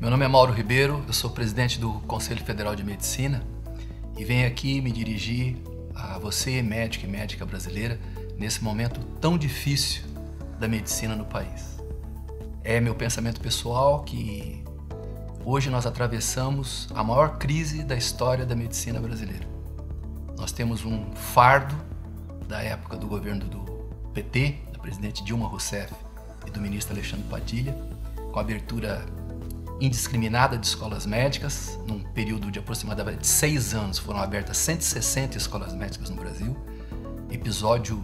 Meu nome é Mauro Ribeiro, eu sou presidente do Conselho Federal de Medicina e venho aqui me dirigir a você, médico e médica brasileira, nesse momento tão difícil da medicina no país. É meu pensamento pessoal que hoje nós atravessamos a maior crise da história da medicina brasileira. Nós temos um fardo da época do governo do PT, da presidente Dilma Rousseff e do ministro Alexandre Padilha, com a abertura indiscriminada de escolas médicas. Num período de aproximadamente 6 anos foram abertas 160 escolas médicas no Brasil, episódio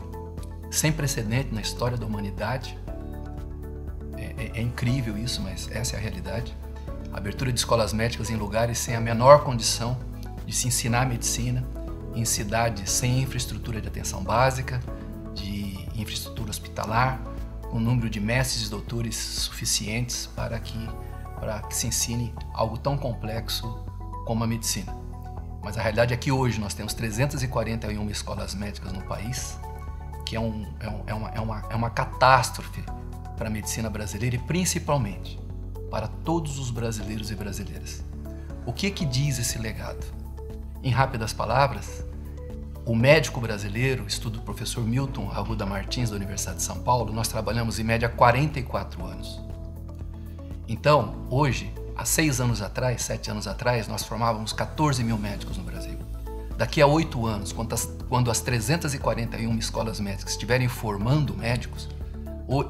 sem precedente na história da humanidade. É incrível isso, mas essa é a realidade. A abertura de escolas médicas em lugares sem a menor condição de se ensinar medicina, em cidades sem infraestrutura de atenção básica, de infraestrutura hospitalar, com um número de mestres e doutores suficientes para que se ensine algo tão complexo como a medicina. Mas a realidade é que hoje nós temos 341 escolas médicas no país, que é uma catástrofe para a medicina brasileira e principalmente para todos os brasileiros e brasileiras. O que diz esse legado? Em rápidas palavras, o médico brasileiro, estudo do professor Milton Arruda Martins da Universidade de São Paulo, nós trabalhamos em média 44 anos. Então, hoje, há 6 anos atrás, 7 anos atrás, nós formávamos 14 mil médicos no Brasil. Daqui a 8 anos, quando as 341 escolas médicas estiverem formando médicos,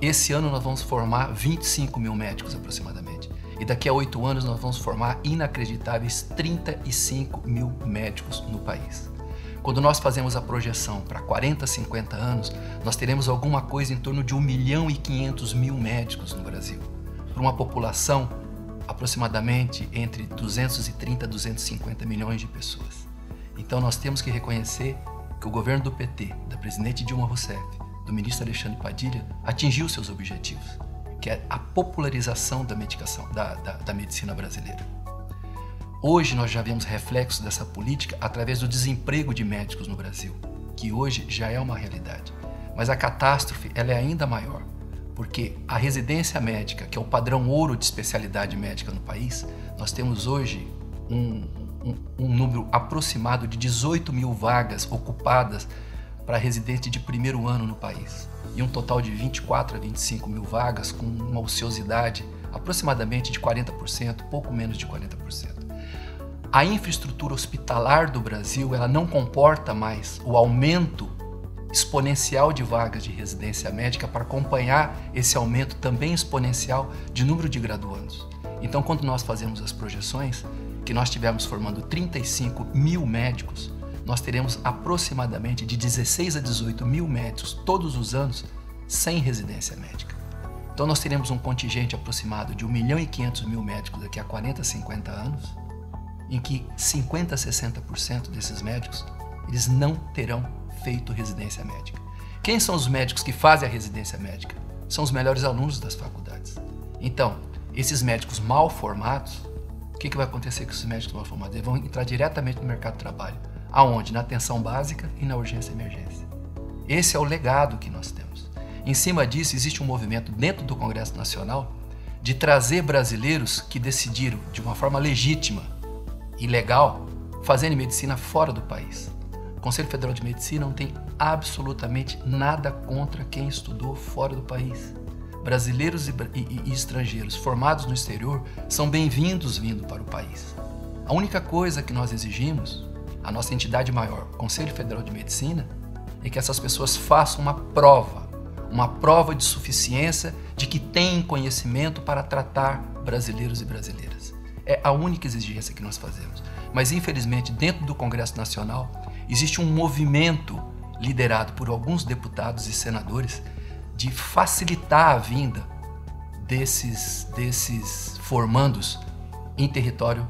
esse ano nós vamos formar 25 mil médicos aproximadamente. E daqui a 8 anos nós vamos formar inacreditáveis 35 mil médicos no país. Quando nós fazemos a projeção para 40, 50 anos, nós teremos alguma coisa em torno de 1.500.000 médicos no Brasil, para uma população aproximadamente entre 230 a 250 milhões de pessoas. Então nós temos que reconhecer que o governo do PT, da presidente Dilma Rousseff, do ministro Alexandre Padilha, atingiu seus objetivos, que é a popularização da medicina brasileira. Hoje nós já vemos reflexos dessa política através do desemprego de médicos no Brasil, que hoje já é uma realidade. Mas a catástrofe ela é ainda maior, porque a residência médica, que é o padrão ouro de especialidade médica no país, nós temos hoje um número aproximado de 18 mil vagas ocupadas para residente de primeiro ano no país, e um total de 24 a 25 mil vagas com uma ociosidade aproximadamente de 40%, pouco menos de 40%. A infraestrutura hospitalar do Brasil ela não comporta mais o aumento exponencial de vagas de residência médica para acompanhar esse aumento também exponencial de número de graduandos. Então, quando nós fazemos as projeções, que nós estivermos formando 35 mil médicos, nós teremos aproximadamente de 16 a 18 mil médicos todos os anos sem residência médica. Então nós teremos um contingente aproximado de 1.500.000 médicos daqui a 40, 50 anos, em que 50 a 60% desses médicos eles não terão feito residência médica. Quem são os médicos que fazem a residência médica? São os melhores alunos das faculdades. Então, esses médicos mal formados, o que vai acontecer com esses médicos mal formados? Eles vão entrar diretamente no mercado de trabalho. Aonde? Na atenção básica e na urgência e emergência. Esse é o legado que nós temos. Em cima disso, existe um movimento dentro do Congresso Nacional de trazer brasileiros que decidiram, de uma forma legítima e legal, fazerem medicina fora do país. O Conselho Federal de Medicina não tem absolutamente nada contra quem estudou fora do país. Brasileiros e estrangeiros formados no exterior são bem-vindos vindo para o país. A única coisa que nós exigimos, a nossa entidade maior, o Conselho Federal de Medicina, é que essas pessoas façam uma prova de suficiência de que têm conhecimento para tratar brasileiros e brasileiras. É a única exigência que nós fazemos. Mas, infelizmente, dentro do Congresso Nacional, existe um movimento liderado por alguns deputados e senadores de facilitar a vinda desses formandos em território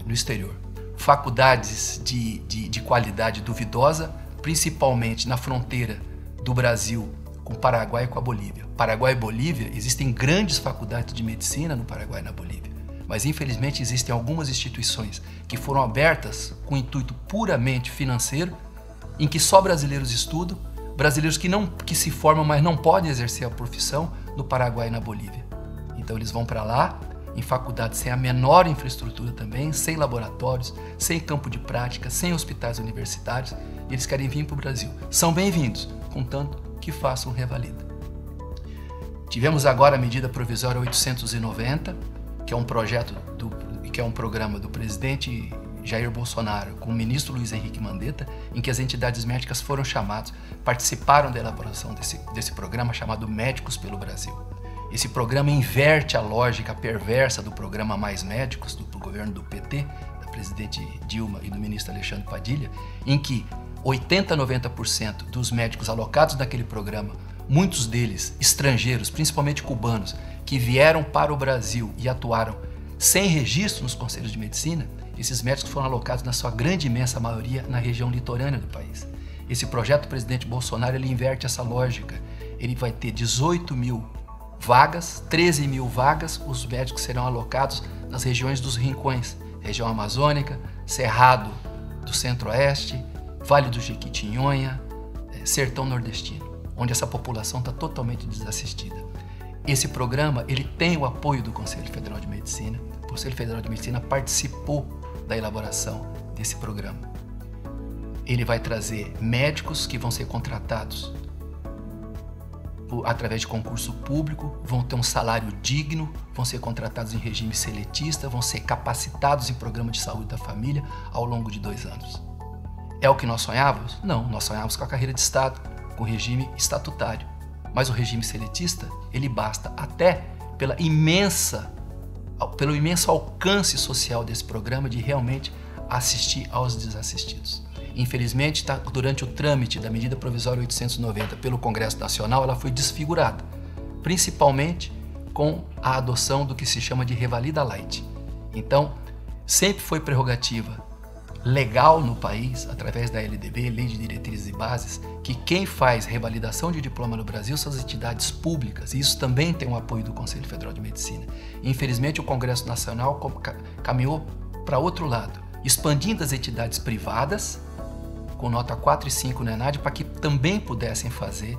no exterior. Faculdades de qualidade duvidosa, principalmente na fronteira do Brasil com o Paraguai e com a Bolívia. Paraguai e Bolívia, existem grandes faculdades de medicina no Paraguai e na Bolívia, mas infelizmente existem algumas instituições que foram abertas com intuito puramente financeiro, em que só brasileiros estudam, brasileiros que se formam, mas não podem exercer a profissão no Paraguai e na Bolívia. Então eles vão para lá, em faculdades sem a menor infraestrutura também, sem laboratórios, sem campo de prática, sem hospitais universitários, e eles querem vir para o Brasil. São bem-vindos, contanto que façam revalida. Tivemos agora a medida provisória 890, que é um projeto que é um programa do presidente Jair Bolsonaro com o ministro Luiz Henrique Mandetta, em que as entidades médicas foram chamadas, participaram da elaboração desse programa chamado Médicos pelo Brasil. Esse programa inverte a lógica perversa do programa Mais Médicos, do governo do PT, da presidente Dilma e do ministro Alexandre Padilha, em que 80% a 90% dos médicos alocados naquele programa, muitos deles estrangeiros, principalmente cubanos, que vieram para o Brasil e atuaram sem registro nos conselhos de medicina, esses médicos foram alocados na sua grande imensa maioria na região litorânea do país. Esse projeto do presidente Bolsonaro, ele inverte essa lógica. Ele vai ter 18 mil vagas, 13 mil vagas, os médicos serão alocados nas regiões dos rincões, região amazônica, Cerrado do Centro-Oeste, Vale do Jequitinhonha, Sertão Nordestino, onde essa população está totalmente desassistida. Esse programa, ele tem o apoio do Conselho Federal de Medicina. O Conselho Federal de Medicina participou da elaboração desse programa. Ele vai trazer médicos que vão ser contratados através de concurso público, vão ter um salário digno, vão ser contratados em regime seletista, vão ser capacitados em programa de saúde da família ao longo de 2 anos. É o que nós sonhávamos? Não, nós sonhávamos com a carreira de Estado, com o regime estatutário. Mas o regime seletista, ele basta até pelo imenso alcance social desse programa de realmente assistir aos desassistidos. Infelizmente, durante o trâmite da medida provisória 890 pelo Congresso Nacional, ela foi desfigurada, principalmente com a adoção do que se chama de revalida light. Então, sempre foi prerrogativa legal no país, através da LDB, Lei de Diretrizes e Bases, que quem faz revalidação de diploma no Brasil são as entidades públicas, e isso também tem o apoio do Conselho Federal de Medicina. Infelizmente, o Congresso Nacional caminhou para outro lado, expandindo as entidades privadas, com nota 4 e 5 no ENAD, para que também pudessem fazer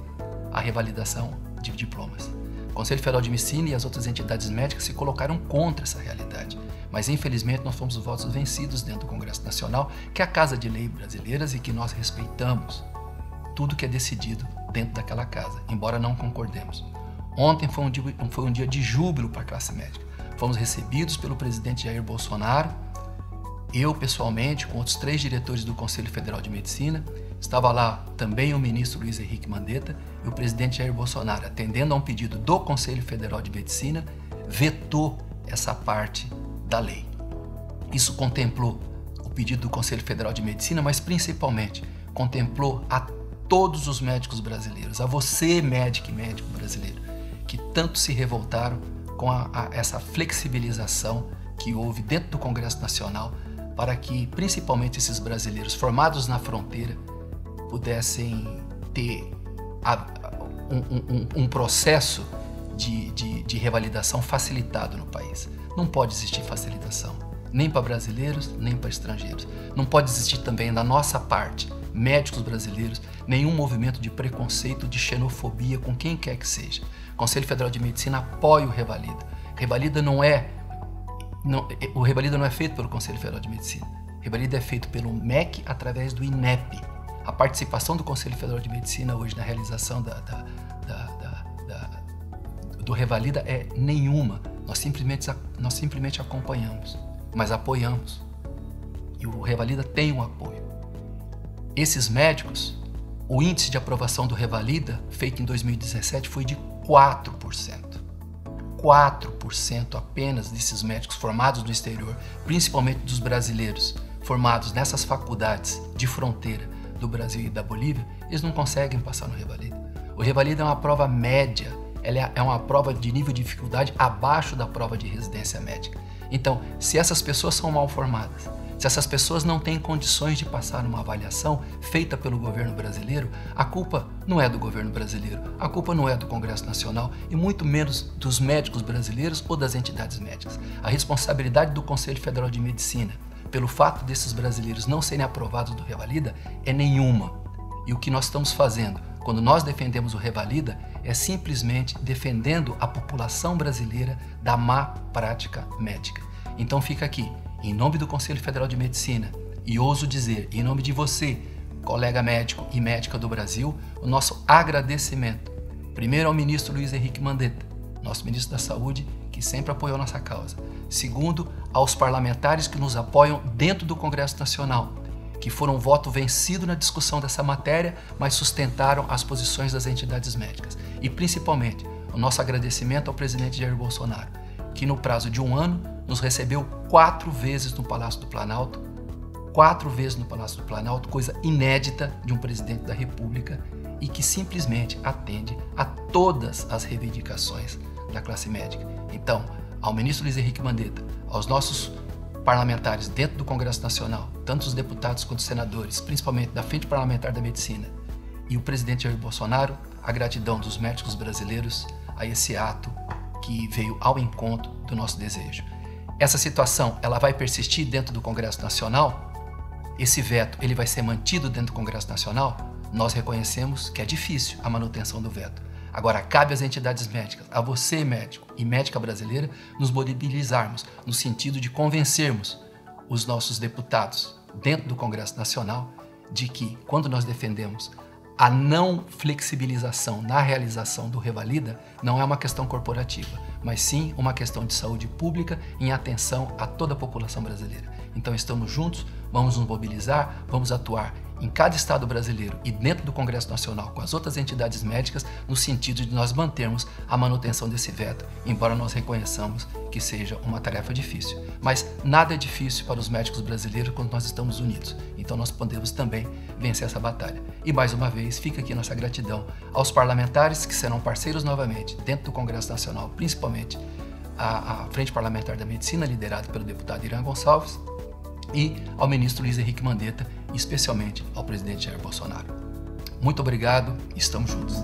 a revalidação de diplomas. O Conselho Federal de Medicina e as outras entidades médicas se colocaram contra essa realidade. Mas, infelizmente, nós fomos os votos vencidos dentro do Congresso Nacional, que é a Casa de Lei brasileiras e que nós respeitamos tudo que é decidido dentro daquela casa, embora não concordemos. Ontem foi um dia de júbilo para a classe médica. Fomos recebidos pelo presidente Jair Bolsonaro, eu pessoalmente, com outros 3 diretores do Conselho Federal de Medicina, estava lá também o ministro Luiz Henrique Mandetta e o presidente Jair Bolsonaro, atendendo a um pedido do Conselho Federal de Medicina, vetou essa parte da lei. Isso contemplou o pedido do Conselho Federal de Medicina, mas principalmente contemplou a todos os médicos brasileiros, a você, médico e médico brasileiro, que tanto se revoltaram com essa flexibilização que houve dentro do Congresso Nacional para que, principalmente, esses brasileiros formados na fronteira pudessem ter um processo de revalidação facilitado no país. Não pode existir facilitação, nem para brasileiros, nem para estrangeiros. Não pode existir também, da nossa parte, médicos brasileiros, nenhum movimento de preconceito, de xenofobia com quem quer que seja. O Conselho Federal de Medicina apoia o Revalida. O Revalida não é feito pelo Conselho Federal de Medicina. O Revalida é feito pelo MEC através do INEP. A participação do Conselho Federal de Medicina hoje na realização do Revalida é nenhuma. Nós simplesmente acompanhamos, mas apoiamos. E o Revalida tem um apoio. Esses médicos, o índice de aprovação do Revalida, feito em 2017, foi de 4%. 4% apenas desses médicos formados no exterior, principalmente dos brasileiros, formados nessas faculdades de fronteira do Brasil e da Bolívia, eles não conseguem passar no Revalida. O Revalida é uma prova média, ela é uma prova de nível de dificuldade abaixo da prova de residência médica. Então, se essas pessoas são mal formadas, se essas pessoas não têm condições de passar numa avaliação feita pelo governo brasileiro, a culpa não é do governo brasileiro, a culpa não é do Congresso Nacional e muito menos dos médicos brasileiros ou das entidades médicas. A responsabilidade do Conselho Federal de Medicina pelo fato desses brasileiros não serem aprovados do Revalida é nenhuma. E o que nós estamos fazendo quando nós defendemos o Revalida é simplesmente defendendo a população brasileira da má prática médica. Então fica aqui, em nome do Conselho Federal de Medicina, e ouso dizer, em nome de você, colega médico e médica do Brasil, o nosso agradecimento. Primeiro ao ministro Luiz Henrique Mandetta, nosso ministro da Saúde, que sempre apoiou nossa causa. Segundo, aos parlamentares que nos apoiam dentro do Congresso Nacional, que foram voto vencido na discussão dessa matéria, mas sustentaram as posições das entidades médicas. E principalmente, o nosso agradecimento ao presidente Jair Bolsonaro, que no prazo de 1 ano nos recebeu 4 vezes no Palácio do Planalto, 4 vezes no Palácio do Planalto, coisa inédita de um presidente da República e que simplesmente atende a todas as reivindicações da classe médica. Então, ao ministro Luiz Henrique Mandetta, aos nossos parlamentares dentro do Congresso Nacional, tanto os deputados quanto os senadores, principalmente da Frente Parlamentar da Medicina, e o presidente Jair Bolsonaro, a gratidão dos médicos brasileiros a esse ato que veio ao encontro do nosso desejo. Essa situação, ela vai persistir dentro do Congresso Nacional? Esse veto, ele vai ser mantido dentro do Congresso Nacional? Nós reconhecemos que é difícil a manutenção do veto. Agora, cabe às entidades médicas, a você, médico e médica brasileira, nos mobilizarmos no sentido de convencermos os nossos deputados dentro do Congresso Nacional de que, quando nós defendemos a não flexibilização na realização do Revalida, não é uma questão corporativa, mas sim uma questão de saúde pública em atenção a toda a população brasileira. Então, estamos juntos, vamos nos mobilizar, vamos atuar em cada estado brasileiro e dentro do Congresso Nacional com as outras entidades médicas no sentido de nós mantermos a manutenção desse veto, embora nós reconheçamos que seja uma tarefa difícil. Mas nada é difícil para os médicos brasileiros quando nós estamos unidos, então nós podemos também vencer essa batalha. E mais uma vez, fica aqui nossa gratidão aos parlamentares que serão parceiros novamente dentro do Congresso Nacional, principalmente a Frente Parlamentar da Medicina, liderada pelo deputado Irã Gonçalves, e ao ministro Luiz Henrique Mandetta, e especialmente ao presidente Jair Bolsonaro. Muito obrigado e estamos juntos.